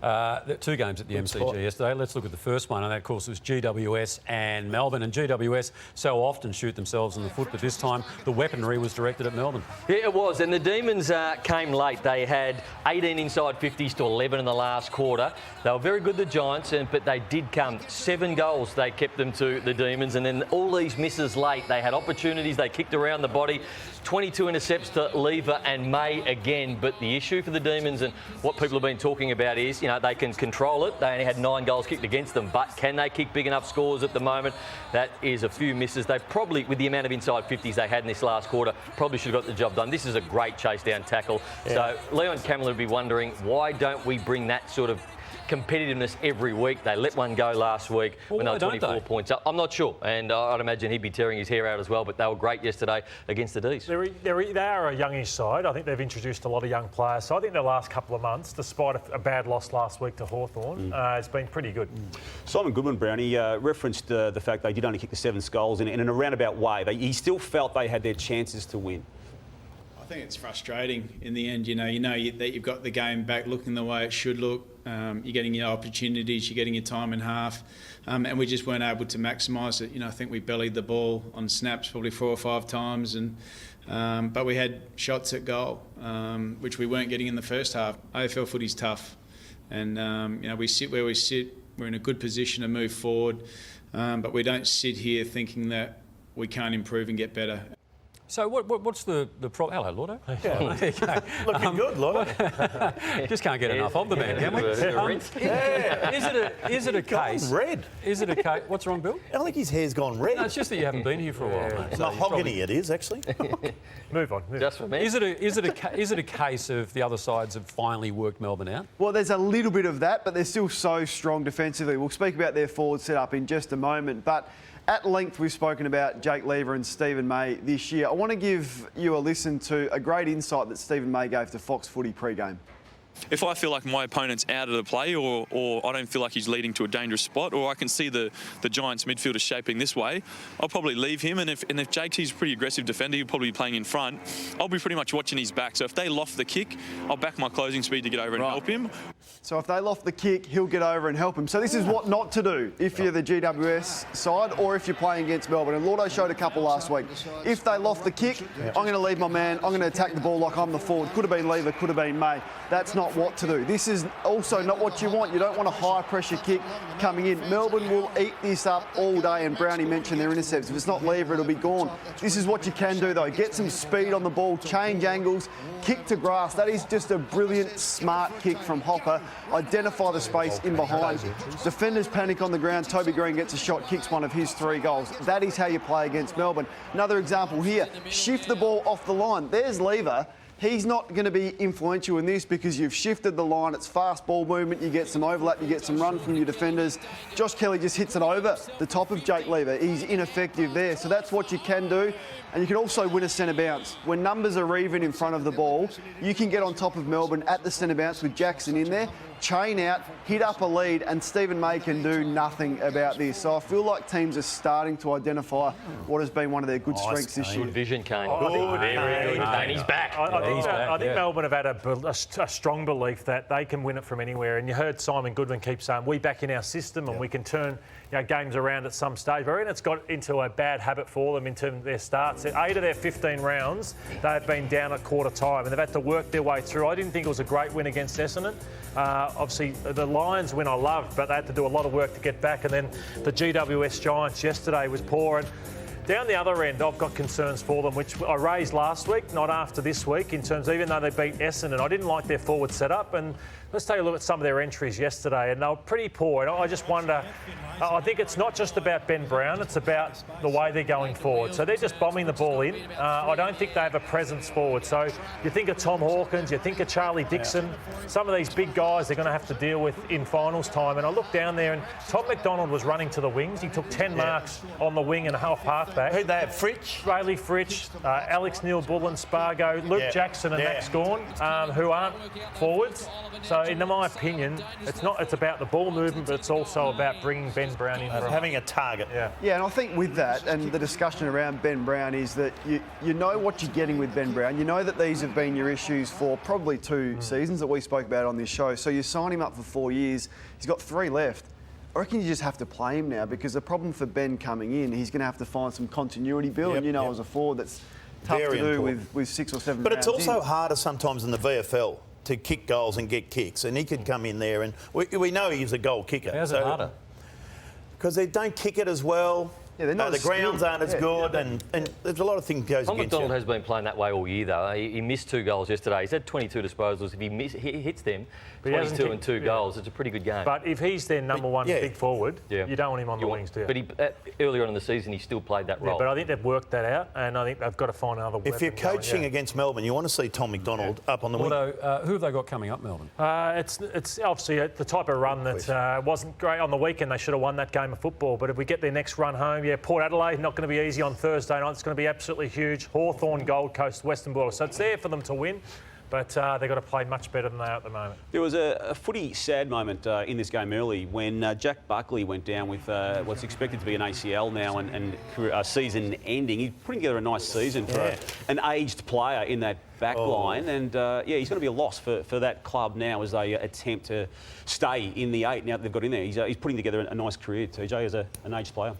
Two games at the MCG yesterday. Let's look at the first one, and that, of course, was GWS and Melbourne. And GWS so often shoot themselves in the foot, but this time the weaponry was directed at Melbourne. Yeah, it was. And the Demons came late. They had 18 inside 50s to 11 in the last quarter. They were very good, the Giants, but they did come. 7 goals they kept them to, the Demons. And then all these misses late. They had opportunities. They kicked around the body. 22 intercepts to Lever and May again. But the issue for the Demons and what people have been talking about is, they can control it. They only had 9 goals kicked against them, but can they kick big enough scores at the moment? That is a few misses. They probably, with the amount of inside 50s they had in this last quarter, probably should have got the job done. This is a great chase down tackle. Yeah. So Leon Camilla would be wondering, why don't we bring that sort of competitiveness every week? They let one go last week when they were 24 points up. I'm not sure, and I'd imagine he'd be tearing his hair out as well, but they were great yesterday against the D's. They are a youngish side. I think they've introduced a lot of young players. So I think the last couple of months, despite a bad loss last week to Hawthorn, it's been pretty good. Simon Goodwin, Brownie, referenced the fact they did only kick the 7 goals in a roundabout way. He still felt they had their chances to win. I think it's frustrating in the end. You know that you've got the game back looking the way it should look. You're getting your opportunities, you're getting your time in half, and we just weren't able to maximise it. I think we bellied the ball on snaps probably 4 or 5 times, but we had shots at goal, which we weren't getting in the first half. AFL footy's tough, and we sit where we sit. We're in a good position to move forward, but we don't sit here thinking that we can't improve and get better. So what's the problem? Hello, Lordo. Yeah. There you go. Looking good, Lordo. Just can't get enough of the man, can we? Is it a case? Red. Is it a case? What's wrong, Bill? I think his hair's gone red. No, it's just that you haven't been here for a while, mate. Mahogany it is, actually. Move on. Just for me. Is it a case of the other sides have finally worked Melbourne out? Well, there's a little bit of that, but they're still so strong defensively. We'll speak about their forward setup in just a moment, but at length, we've spoken about Jake Lever and Stephen May this year. I want to give you a listen to a great insight that Stephen May gave to Fox Footy pre-game. If I feel like my opponent's out of the play or I don't feel like he's leading to a dangerous spot or I can see the Giants midfielder shaping this way, I'll probably leave him. And if Jake's he's a pretty aggressive defender, he'll probably be playing in front, I'll be pretty much watching his back. So if they loft the kick, I'll back my closing speed to get over and help him. So if they loft the kick, he'll get over and help him. So this is what not to do if you're the GWS side or if you're playing against Melbourne. And Lordo showed a couple last week. If they loft the kick, I'm going to leave my man. I'm going to attack the ball like I'm the forward. Could have been Lever, could have been May. That's not what to do. This is also not what you want. You don't want a high-pressure kick coming in. Melbourne will eat this up all day, and Brownie mentioned their intercepts. If it's not Lever, it'll be gone. This is what you can do, though. Get some speed on the ball, change angles, kick to grass. That is just a brilliant, smart kick from Hopper. Identify the space in behind. Defenders panic on the ground. Toby Green gets a shot, kicks one of his 3 goals. That is how you play against Melbourne. Another example here. Shift the ball off the line. There's Lever. He's not going to be influential in this because you've shifted the line. It's fast ball movement. You get some overlap. You get some run from your defenders. Josh Kelly just hits it over the top of Jake Lever. He's ineffective there. So that's what you can do. And you can also win a centre bounce. When numbers are even in front of the ball, you can get on top of Melbourne at the centre bounce with Jackson in there, chain out, hit up a lead, and Stephen May can do nothing about this. So I feel like teams are starting to identify what has been one of their good strengths this year. Good vision, Kane. Very good, Kane. He's back. I think Melbourne have had a strong belief that they can win it from anywhere. And you heard Simon Goodwin keep saying, we back in our system and we can turn games around at some stage. But I reckon it's got into a bad habit for them in terms of their starts. 8 of their 15 rounds, they've been down at quarter time and they've had to work their way through. I didn't think it was a great win against Essendon. Obviously, the Lions win I loved, but they had to do a lot of work to get back. And then the GWS Giants yesterday was poor. And down the other end, I've got concerns for them, which I raised last week, not after this week, in terms of even though they beat Essendon, I didn't like their forward setup. And let's take a look at some of their entries yesterday, and they were pretty poor. And I just wonder, I think it's not just about Ben Brown, it's about the way they're going forward. So they're just bombing the ball in. I don't think they have a presence forward. So you think of Tom Hawkins, you think of Charlie Dixon, some of these big guys they're going to have to deal with in finals time. And I looked down there and Tom McDonald was running to the wings. He took 10 marks on the wing and half back. Who'd they have? Fritsch? Rayleigh Fritsch, Alex Neil-Bullen, Spargo, Luke Jackson and Max Gawn, who aren't forwards. So So, in my opinion, it's about the ball movement, but it's also about bringing Ben Brown in. Having a target. Yeah, and I think with that, and the discussion around Ben Brown is that you know what you're getting with Ben Brown. You know that these have been your issues for probably 2 seasons that we spoke about on this show. So you sign him up for 4 years. He's got 3 left. I reckon you just have to play him now, because the problem for Ben coming in, he's going to have to find some continuity, Bill. And as a forward, that's tough Very to do important. with 6 or 7 But it's rounds also in. harder sometimes in the VFL to kick goals and get kicks. And he could come in there, and we know he's a goal kicker. How's it harder? Because they don't kick it as well. Yeah, they're not the as grounds skilled. aren't as good, and there's a lot of things goes Tom against McDonald you. has been playing that way all year, though. He missed 2 goals yesterday. He's had 22 disposals. If he hits them, But he hasn't 22 and kicked- 2 yeah. goals, it's a pretty good game. But if he's their number one big forward, you don't want him on the wings, do you? But earlier on in the season, he still played that role. But I think they've worked that out, and I think they've got to find another weapon. If you're coaching going, against Melbourne, you want to see Tom McDonald up on the wing. Although, who have they got coming up, Melbourne? It's obviously the type of run that wasn't great on the weekend. They should have won that game of football. But if we get their next run home, Port Adelaide, not going to be easy on Thursday night. It's going to be absolutely huge. Hawthorn, Gold Coast, Western Bulldogs. So it's there for them to win. But they've got to play much better than they are at the moment. There was a footy sad moment in this game early when Jack Buckley went down with what's expected to be an ACL now and season ending. He's putting together a nice season for an aged player in that back line. And, he's going to be a loss for that club now as they attempt to stay in the 8 now that they've got in there. He's putting together a nice career, TJ, as an aged player.